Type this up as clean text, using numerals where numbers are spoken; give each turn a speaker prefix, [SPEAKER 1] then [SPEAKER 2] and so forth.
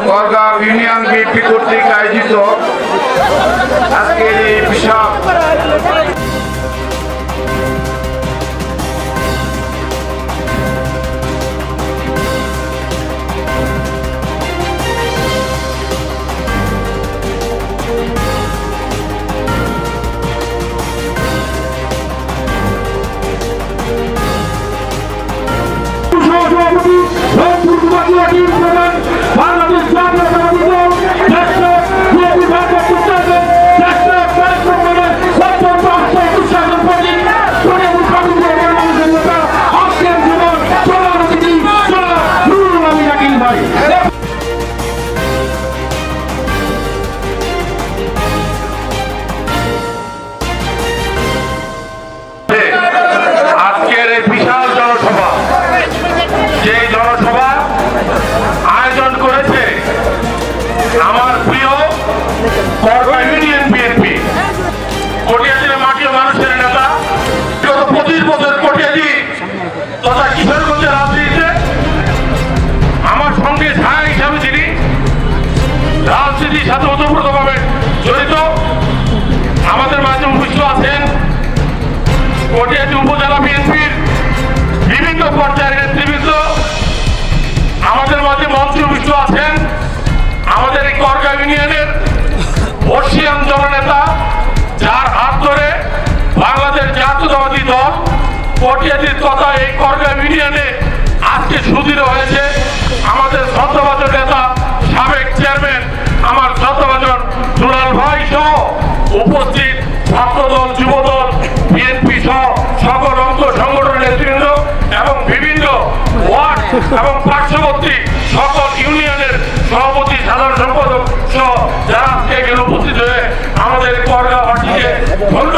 [SPEAKER 1] Korgaon union BNP কর্তৃক আয়োজিত আজকের এই বিশাল
[SPEAKER 2] বাংলাদেশ
[SPEAKER 1] আমার প্রিয় করবা ইউনিয়ন বিএনপি কটিয়াদির মাটি ও মানুষের নেতা গত 25 বছর কটিয়াদি তথা কিশোরগঞ্জের রাজনীতিতে আমার সঙ্গে ছায়া হিসাবে তিনি রাজনীতির সাথে ওতপ্রোতভাবে জড়িত। আমাদের মাঝে উপস্থিত আছেন কটিয়াদি উপজেলা বিএনপির বিভিন্ন পর্যায়ের নেতৃবৃন্দ। আমাদের মাঝে মন্ত্রী উপস্থিত আছেন আমাদের এই করগা ইউনিয়নের বর্ষিয়ান জননেতা, যার হাত ধরে বাংলাদেশ জাতীয়তাবাদী দল কটিয়াদির তথা এই করগা ইউনিয়নে আজকে সুদৃঢ় হয়েছে। আমাদের শ্রদ্ধাভাজন নেতা সাবেক চেয়ারম্যান আমার শ্রদ্ধাভাজন দুলাল ভাই সহ উপস্থিত ছাত্রদল, যুবদল, বিএনপি সহ সকল অঙ্গ সংগঠনের নেতৃবৃন্দ এবং বিভিন্ন ওয়ার্ড এবং পার্শ্ববর্তী সকল ইউনিয়নের সভাপতি, সাধারণ সম্পাদক সহ যারা আজকে এখানে উপস্থিত হয়ে আমাদের করগা মাটিকে ধন্য